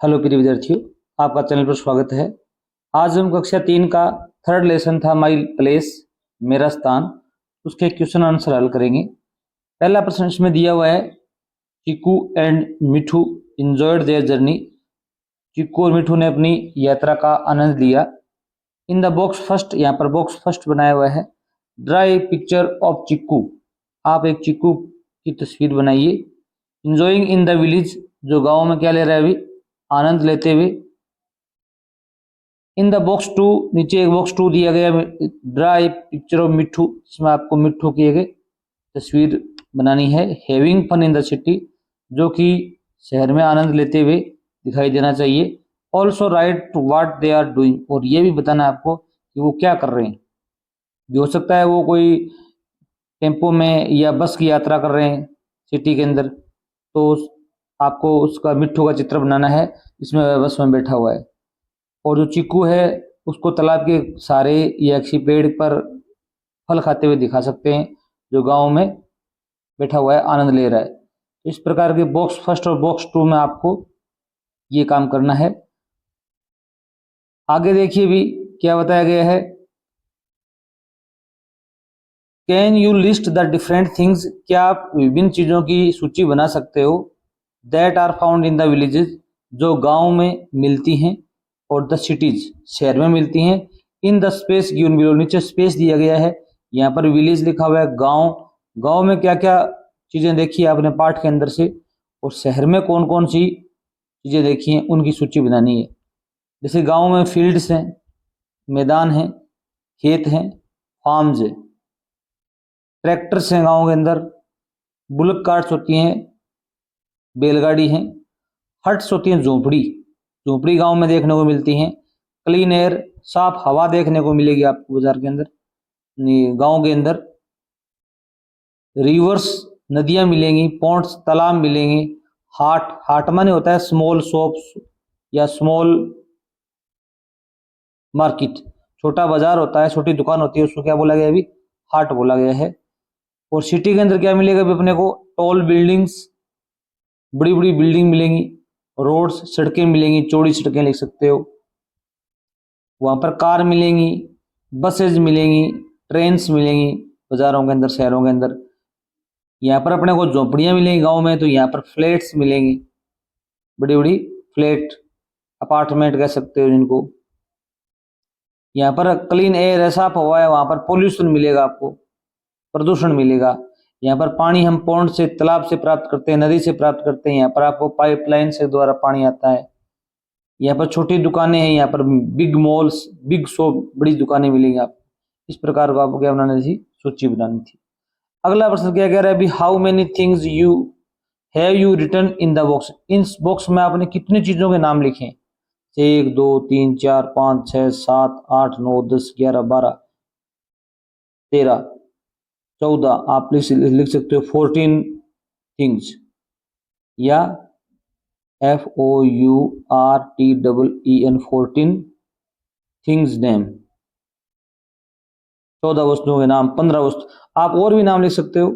Hello प्रिय विद्यार्थियों, आपका चैनल पर स्वागत है। आज हम कक्षा 3 का थर्ड लेसन था माई प्लेस, मेरा स्थान, उसके क्वेश्चन आंसर हल करेंगे। पहला प्रश्न इसमें दिया हुआ है, chikoo and Mithu enjoyed their journey. Chikoo और मिठू ने अपनी यात्रा का आनंद लिया। इन द बॉक्स फर्स्ट, यहाँ पर बॉक्स फर्स्ट बनाया हुआ है। Draw a picture of chikoo, आप एक चिक्कू की तस्वीर बनाइए। इंजॉइंग इन द विलेज, जो गाँव में क्या ले रहा है अभी, आनंद लेते हुए। इन द बॉक्स टू, नीचे एक बॉक्स टू दिया गया, ड्रा ए पिक्चर ऑफ मिट्ठू, इसमें आपको मिट्ठू की एक तस्वीर बनानी है। Having fun in the city, जो कि शहर में आनंद लेते हुए दिखाई देना चाहिए। Also write what they are doing, और ये भी बताना है आपको कि वो क्या कर रहे हैं। भी हो सकता है वो कोई टेम्पो में या बस की यात्रा कर रहे हैं सिटी के अंदर, तो आपको उसका मिट्ठू का चित्र बनाना है, इसमें बस में बैठा हुआ है। और जो चीकू है उसको तालाब के सहारे या किसी पेड़ पर फल खाते हुए दिखा सकते हैं, जो गांव में बैठा हुआ है, आनंद ले रहा है। तो इस प्रकार के बॉक्स फर्स्ट और बॉक्स टू में आपको ये काम करना है। आगे देखिए भी क्या बताया गया है। Can you list the different things, क्या आप विभिन्न चीजों की सूची बना सकते हो, that are found in the villages, जो गांव में मिलती हैं, और द सिटीज, शहर में मिलती हैं। In the space given below, नीचे स्पेस दिया गया है, यहाँ पर विलेज लिखा हुआ है, गांव। गांव में क्या क्या चीजें देखी आपने पाठ के अंदर से, और शहर में कौन कौन सी चीजें देखी हैं उनकी सूची बनानी है। जैसे गांव में फील्ड्स हैं, मैदान हैं, खेत हैं, फार्म्स है, ट्रैक्टर्स हैं गाँव के अंदर, बुलक कार्ट्स होती हैं, बैलगाड़ी हैं, हट्स होती हैं, झोपड़ी, झोपड़ी गांव में देखने को मिलती हैं। क्लीन एयर, साफ हवा देखने को मिलेगी आपको बाजार के अंदर, गांव के अंदर। रिवर्स, नदियां मिलेंगी, पॉन्ड्स, तालाब मिलेंगे। हाट, हाट माने होता है स्मॉल शॉप्स या स्मॉल मार्केट, छोटा बाजार होता है, छोटी दुकान होती है, उसको क्या बोला गया अभी, हाट बोला गया है। और सिटी के अंदर क्या मिलेगा अभी अपने को, टॉल बिल्डिंग्स, बड़ी बड़ी बिल्डिंग मिलेंगी, रोड्स, सड़कें मिलेंगी, चौड़ी सड़कें लिख सकते हो। वहां पर कार मिलेंगी, बसेज मिलेंगी, ट्रेन्स मिलेंगी बाजारों के अंदर, शहरों के अंदर। यहाँ पर अपने को झोपड़ियां मिलेंगी गांव में, तो यहाँ पर फ्लैट्स मिलेंगी, बड़ी बड़ी फ्लैट, अपार्टमेंट कह सकते हो जिनको। यहाँ पर क्लीन एयर है, साफ हवा है, वहां पर पोल्यूशन मिलेगा आपको, प्रदूषण मिलेगा। यहाँ पर पानी हम पौंड से, तालाब से प्राप्त करते हैं, नदी से प्राप्त करते हैं, यहाँ पर आपको पाइपलाइन से द्वारा पानी आता है। यहाँ पर छोटी दुकानें हैं, यहाँ पर बिग मॉल्स, बिग शॉप, बड़ी दुकानें मिलेंगी आपको। इस प्रकार को आपको क्या बनानी थी, सूची बनानी थी। अगला प्रश्न क्या कह रहा है अभी, how many things you have you written in the box, इन बॉक्स में आपने कितनी चीजों के नाम लिखे हैं। 1 2 3 4 5 6 7 8 9 10 11 12 13 14, आप लिख सकते हो 14 थिंग्स, या FOURTEEN 14 थिंग्स नेम, 14 वस्तुओं के नाम, 15 वस्तु, आप और भी नाम लिख सकते हो,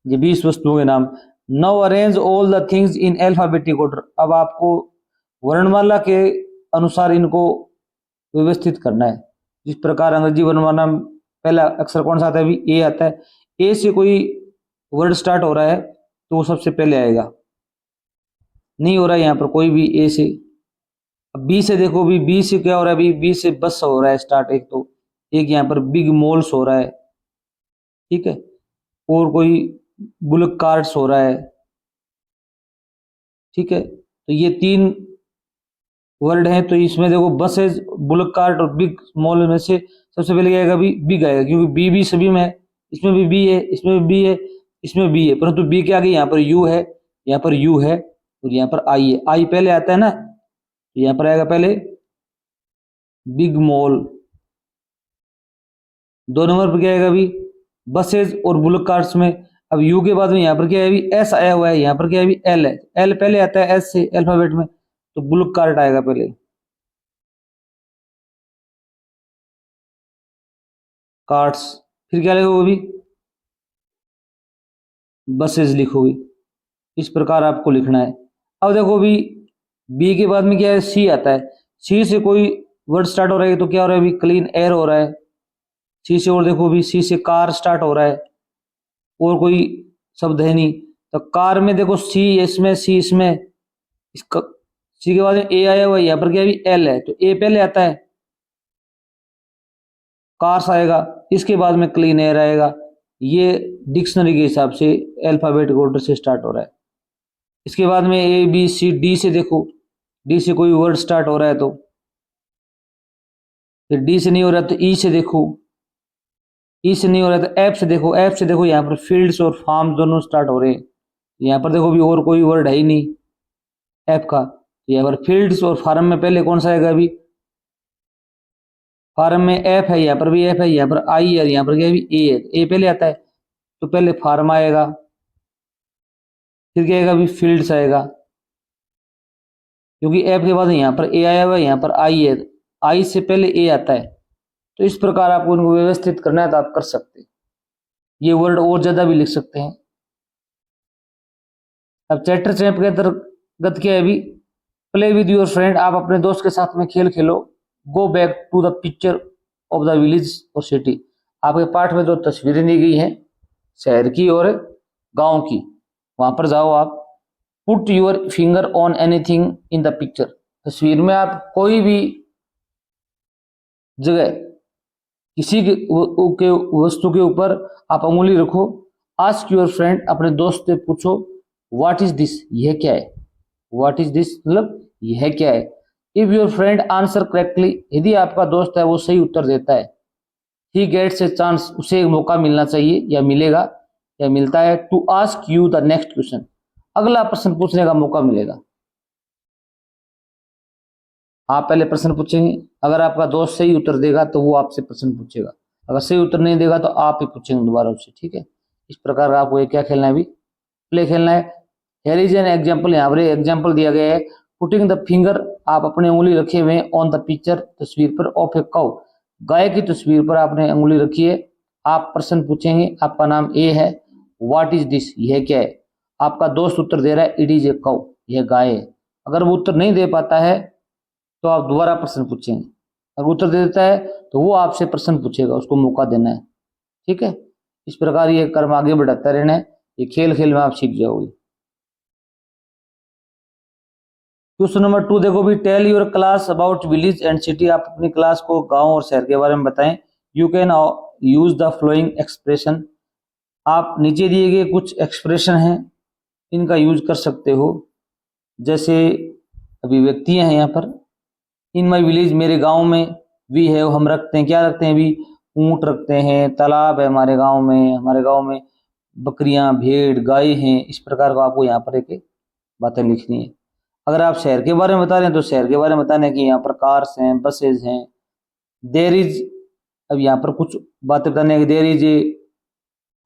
ये 20 वस्तुओं के नाम। Now arrange all the things in alphabetic order, अब आपको वर्णमाला के अनुसार इनको व्यवस्थित करना है। जिस प्रकार अंग्रेजी वर्णमाला में पहला अक्षर कौन सा आता है, अभी ए आता है। ए से कोई वर्ड स्टार्ट हो रहा है तो वो सबसे पहले आएगा, नहीं हो रहा है यहाँ पर कोई भी ए से। अब बी से देखो, भी बी से क्या हो रहा है, अभी बी से बस हो रहा है स्टार्ट, एक तो एक यहाँ पर बिग मॉल्स हो रहा है, ठीक है, और कोई बुलक कार्ट्स हो रहा है, ठीक है। तो ये 3 वर्ड हैं, तो इसमें देखो बसेज, बुलक कार्ट और बिग मॉल में से सबसे पहले क्या आएगा, अभी बिग आएगा, क्योंकि बी भी सभी में है। इसमें भी बी है, इसमें भी बी है, इसमें बी है, परंतु बी के आगे यहाँ पर यू है, यहाँ पर यू है, और यहाँ पर आई है। आई पहले आता है ना, तो यहाँ पर आएगा पहले बिग मॉल। 2 नंबर पर क्या आएगा अभी, बसेज और बुलक कार्ट्स में। अब यू के बाद में यहाँ पर क्या है, अभी एस आया हुआ है, यहाँ पर क्या है, अभी एल है, एल पहले आता है एस से अल्फाबेट में, तो बुलक कार्ट आएगा पहले, कार्ट्स। फिर क्या लिखोगे अभी, बसेज लिखोगे। इस प्रकार आपको लिखना है। अब देखो अभी बी के बाद में क्या है, सी आता है। सी से कोई वर्ड स्टार्ट हो रहा है तो क्या हो रहा है अभी, क्लीन एयर हो रहा है। सी से और देखो भी, सी से कार स्टार्ट हो रहा है, और कोई शब्द है नहीं। तो कार में देखो सी इसमें, सी इसमें, इसका सी के बाद में ए आया हुआ है, यहाँ पर क्या है एल है, तो ए पहले आता है, कार्स आएगा, इसके बाद में क्लीन एयर आएगा। ये डिक्शनरी के हिसाब से अल्फाबेटिक ऑर्डर से स्टार्ट हो रहा है। इसके बाद में ए बी सी, डी से देखो, डी से कोई वर्ड स्टार्ट हो रहा है तो, फिर डी से नहीं हो रहा तो ई से देखो, ई से नहीं हो रहा तो एफ से देखो, एफ से देखो यहाँ पर फील्ड्स और फार्म दोनों स्टार्ट हो रहे हैं। यहाँ पर देखो भी और कोई वर्ड है ही नहीं एफ का, तो यहाँ पर फील्ड्स और फार्म में पहले कौन सा आएगा अभी, फार्म में एफ है, यहाँ पर भी एफ है, यहाँ पर आई है, यहाँ पर क्या है ए है, ए पहले आता है, तो पहले फार्म आएगा, फिर क्या आएगा अभी फील्ड्स आएगा, क्योंकि एफ के बाद यहाँ पर ए आया हुआ है, यहाँ पर आई है, आई से पहले ए आता है। तो इस प्रकार आपको इनको व्यवस्थित करना है तो आप कर सकते हैं। ये वर्ड और ज्यादा भी लिख सकते हैं। अब चैप्टर चैप के अंतर्गत क्या है अभी, प्ले विद योर फ्रेंड, आप अपने दोस्त के साथ में खेल खेलो। Go back to the picture of the village और सिटी, आपके पाठ में जो तस्वीरें दी गई हैं शहर की और गांव की, वहां पर जाओ आप। Put your finger on anything in the picture, तस्वीर में आप कोई भी जगह किसी के वस्तु के ऊपर आप उंगली रखो। आस्क योर फ्रेंड, अपने दोस्त से पूछो, व्हाट इज दिस, यह क्या है, व्हाट इज दिस मतलब यह क्या है। If your friend answer correctly, यदि आपका दोस्त है वो सही उत्तर देता है, ही गेट्स ए चांस, उसे एक मौका मिलना चाहिए या मिलेगा या मिलता है, to ask you the next question, अगला प्रश्न पूछने का मौका मिलेगा। आप पहले प्रश्न पूछेंगे, अगर आपका दोस्त सही उत्तर देगा तो वो आपसे प्रश्न पूछेगा, अगर सही उत्तर नहीं देगा तो आप ही पूछेंगे दोबारा उससे, ठीक है। इस प्रकार आपको ये क्या खेलना है अभी, प्ले खेलना है। हेयर इज एन एग्जाम्पल, यहाँ पर एग्जाम्पल दिया गया है। पुटिंग द फिंगर, आप अपने उंगली रखे हुए ऑन द पिक्चर, तस्वीर पर, ऑफ ए काउ, गाय की तस्वीर पर आपने उंगली रखी है। आप प्रश्न पूछेंगे, आपका नाम ए है, व्हाट इज दिस, यह क्या है। आपका दोस्त उत्तर दे रहा है, इट इज ए काउ, यह गाय है। अगर वो उत्तर नहीं दे पाता है तो आप दोबारा प्रश्न पूछेंगे, अगर उत्तर दे देता है तो वो आपसे प्रश्न पूछेगा, उसको मौका देना है, ठीक है। इस प्रकार ये कर्म आगे बढ़ाता रहना है, ये खेल खेल में आप सीख जाओगे। क्वेश्चन नंबर 2 देखो भी, tell your class about village and city, आप अपनी क्लास को गांव और शहर के बारे में बताएं। You can use the flowing expression, आप नीचे दिए गए कुछ एक्सप्रेशन हैं इनका यूज कर सकते हो। जैसे अभिव्यक्तियां हैं यहाँ पर, इन माई विलेज, मेरे गांव में, वी है हम रखते हैं, क्या रखते हैं अभी, ऊंट रखते हैं, तालाब है हमारे गांव में बकरियां भेड़ गाय हैं। इस प्रकार का आपको यहाँ पर एक बातें लिखनी है। अगर आप शहर के बारे में बता रहे हैं तो शहर के बारे में बताना है कि यहाँ पर कार्स हैं, बसेज हैं। देर इज, अब यहाँ पर कुछ बातें बताने हैं कि there is a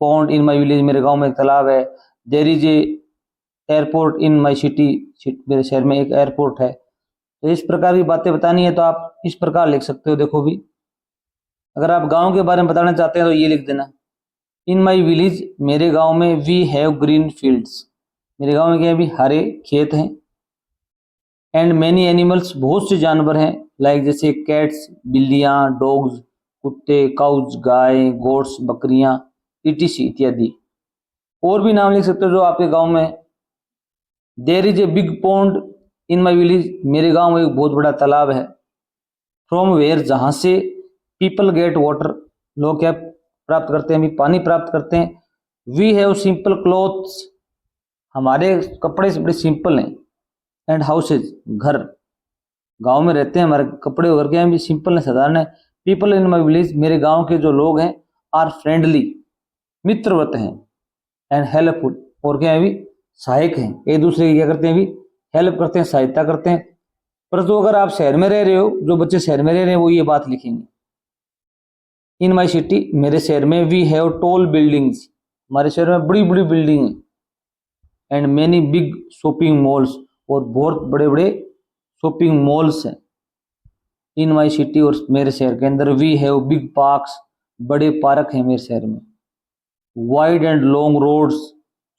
pond in my village, मेरे गांव में एक तालाब है। There is a airport in my city, मेरे शहर में एक एयरपोर्ट है। तो इस प्रकार की बातें बतानी है तो आप इस प्रकार लिख सकते हो। देखो भी, अगर आप गांव के बारे में बताना चाहते हैं तो ये लिख देना, इन माई विलेज, मेरे गांव में, वी हैव ग्रीन फील्ड्स, मेरे गांव में क्या है, भी हरे खेत हैं। एंड मैनी एनिमल्स, बहुत से जानवर हैं, लाइक जैसे कैट्स, बिल्लियां, डॉग्स, कुत्ते, काउज, गाय, गोट्स, बकरियां, ईटीसी इत्यादि। और भी नाम लिख सकते हो जो आपके गांव में। There is a big pond in my village, मेरे गांव में एक बहुत बड़ा तालाब है। फ्रॉम वेयर, जहां से, पीपल गेट वाटर, लोग क्या प्राप्त करते हैं, भी पानी प्राप्त करते हैं। वी हैव सिंपल क्लोथ्स, हमारे कपड़े बड़े सिंपल हैं। एंड हाउसेज, घर, गांव में रहते हैं, हमारे कपड़े वगैरह क्या भी सिंपल है, साधारण है। पीपल इन माई विलेज, मेरे गांव के जो लोग हैं, आर फ्रेंडली, मित्रवत हैं। एंड हेल्पफुल, और क्या है भी सहायक हैं, एक दूसरे की क्या करते हैं भी हेल्प करते हैं, सहायता करते हैं। परंतु अगर आप शहर में रह रहे हो, जो बच्चे शहर में रह रहे हैं वो ये बात लिखेंगे, इन माई सिटी, मेरे शहर में, वी हैव टॉल बिल्डिंग्स, हमारे शहर में बड़ी बड़ी बिल्डिंग है। And many big shopping malls, और बहुत बड़े बड़े शॉपिंग मॉल्स हैं। इन माई सिटी, और मेरे शहर के अंदर, वी हैव बिग पार्क्स, बड़े पार्क हैं मेरे शहर में। वाइड एंड लॉन्ग रोड्स,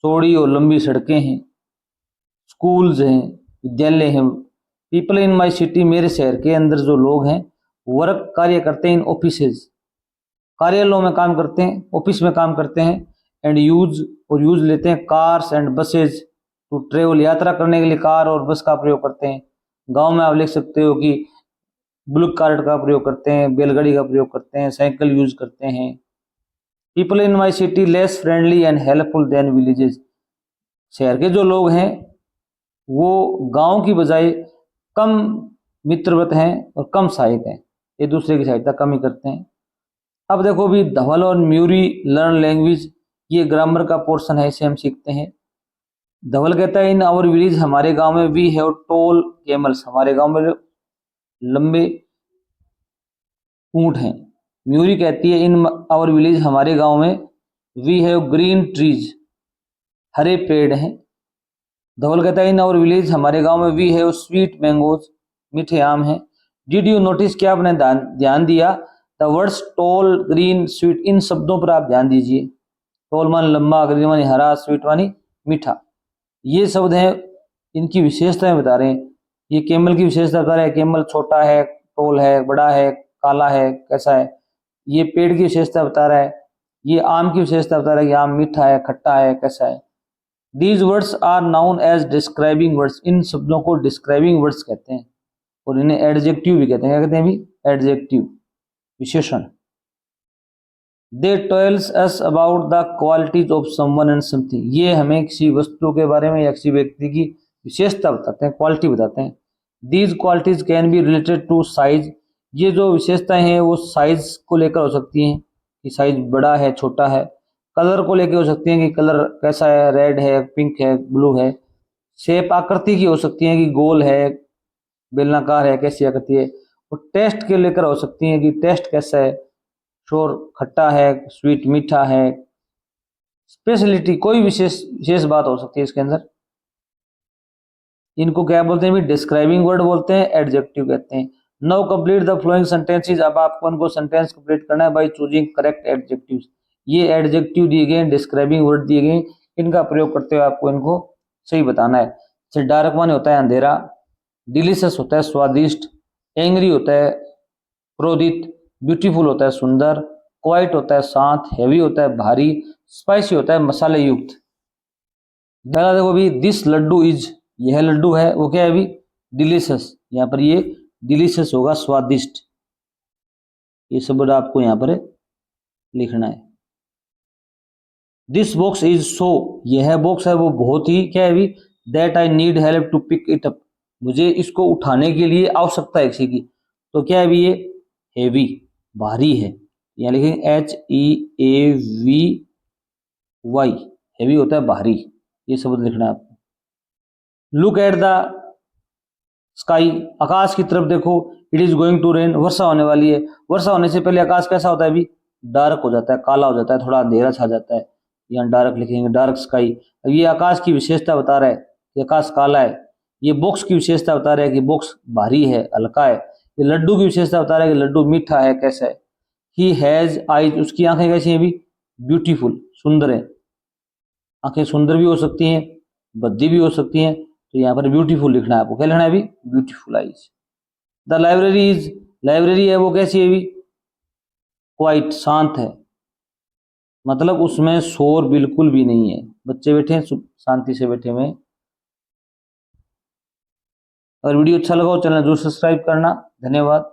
चौड़ी और लंबी सड़कें हैं। स्कूल्स हैं, विद्यालय हैं, पीपल इन माई सिटी, मेरे शहर के अंदर जो लोग हैं, वर्क कार्य करते हैं इन ऑफिसेज, कार्यालयों में काम करते हैं, ऑफिस में काम करते हैं, एंड यूज और यूज लेते हैं cars and buses to travel, यात्रा करने के लिए कार और बस का प्रयोग करते हैं। गांव में आप लिख सकते हो कि बुलक कार्ट का प्रयोग करते हैं, बैलगाड़ी का प्रयोग करते हैं, साइकिल यूज करते हैं। People in my city less friendly and helpful than villages, शहर के जो लोग हैं वो गांव की बजाय कम मित्रवत हैं और कम सहायक हैं, एक दूसरे की सहायता कम ही करते हैं। अब देखो भी धवल और म्यूरी लर्न लैंग्वेज, ये ग्रामर का पोर्शन है, इसे हम सीखते हैं। धवल कहता है इन आवर विलेज, हमारे गांव में वी हैव टोल कैमल्स, हमारे गांव में लंबे ऊंट हैं। म्यूरी कहती है इन आवर विलेज, हमारे गांव में वी हैव ग्रीन ट्रीज, हरे पेड़ हैं। धवल कहता है इन आवर विलेज, हमारे गांव में वी हैव स्वीट मैंगोज, मीठे आम हैं। डिड यू नोटिस, क्या आपने ध्यान दिया, the words tall green sweet, इन शब्दों पर आप ध्यान दीजिए। टॉल मान लंबा, ग्रीन मानी हरा, स्वीट मानी मीठा। ये शब्द हैं, इनकी विशेषताएं बता रहे हैं। ये कैमल की विशेषता बता रहे हैं, कैमल छोटा है, टॉल है, बड़ा है, काला है, कैसा है। ये पेड़ की विशेषता बता रहा है। ये आम की विशेषता बता रहा है कि आम मीठा है, खट्टा है, कैसा है। These words are known as describing words, इन शब्दों को डिस्क्राइबिंग वर्ड्स कहते हैं और इन्हें एडजेक्टिव भी कहते हैं। क्या कहते हैं भी, एडजेक्टिव, विशेषण। They tells us about the qualities of someone and something, ये हमें किसी वस्तु के बारे में या किसी व्यक्ति की विशेषता बताते हैं, क्वालिटी बताते हैं। These qualities can be related to size, ये जो विशेषताएं हैं वो साइज को लेकर हो सकती हैं कि साइज बड़ा है, छोटा है। कलर को लेकर हो सकती हैं कि कलर कैसा है, रेड है, पिंक है, ब्लू है। शेप, आकृति की हो सकती है कि गोल है, बेलनाकार है, कैसी आकृति है। और टेस्ट के लेकर हो सकती है कि टेस्ट कैसा है, शोर खट्टा है, स्वीट मीठा है। स्पेशलिटी, कोई विशेष बात हो सकती है इसके अंदर। इनको क्या बोलते हैं भी, डिस्क्राइबिंग वर्ड बोलते हैं, एडजेक्टिव कहते हैं। Now complete the flowing sentences, अब आपको इनको सेंटेंस कंप्लीट करना है बाय चूजिंग करेक्ट एडजेक्टिव्स। ये एडजेक्टिव दिए गए, डिस्क्राइबिंग वर्ड दिए गए, इनका प्रयोग करते हुए आपको इनको सही बताना है। जैसे डार्क माने होता है अंधेरा, डिलीशियस होता है स्वादिष्ट, एंग्री होता है क्रोधित, ब्यूटीफुल होता है सुंदर, क्वाइट होता है शांत, हैवी होता है भारी, स्पाइसी होता है मसाले युक्त। पहला देखो भी, दिस लड्डू इज, यह लड्डू है वो क्या है अभी, डिलीशियस, यहाँ पर ये डिलीशियस होगा, स्वादिष्ट। ये शब्द आपको यहाँ पर लिखना है। दिस बॉक्स इज सो, यह बॉक्स है वो बहुत ही क्या है अभी, that I need help to pick it up, मुझे इसको उठाने के लिए आवश्यकता है किसी की। तो क्या है अभी ये, हेवी, भारी है। यहाँ लिखेंगे HEAVY, हेवी होता है भारी, ये शब्द लिखना है आपको। लुक एट द स्काई, आकाश की तरफ देखो। It is going to rain, वर्षा होने वाली है। वर्षा होने से पहले आकाश कैसा होता है अभी, डार्क हो जाता है, काला हो जाता है, थोड़ा अंधेरा छा जाता है। यहाँ डार्क लिखेंगे, डार्क स्काई। अब ये आकाश की विशेषता बता रहा है कि आकाश काला है। ये बॉक्स की विशेषता बता रहा है कि बॉक्स भारी है, हल्का है। ये लड्डू की विशेषता बता रहा है कि लड्डू मीठा है, कैसा है। ही हैज आईज, उसकी आंखें कैसी हैं अभी, ब्यूटीफुल, सुंदर है। आंखें सुंदर भी हो सकती हैं, भद्दी भी हो सकती हैं। तो यहाँ पर ब्यूटीफुल लिखना है आपको। क्या लिखना है अभी, beautiful eyes. The library is, library है वो कैसी है अभी, क्वाइट, शांत है, मतलब उसमें शोर बिल्कुल भी नहीं है, बच्चे बैठे हैं शांति से बैठे हुए। अगर वीडियो अच्छा लगा हो चैनल जरूर सब्सक्राइब करना। धन्यवाद।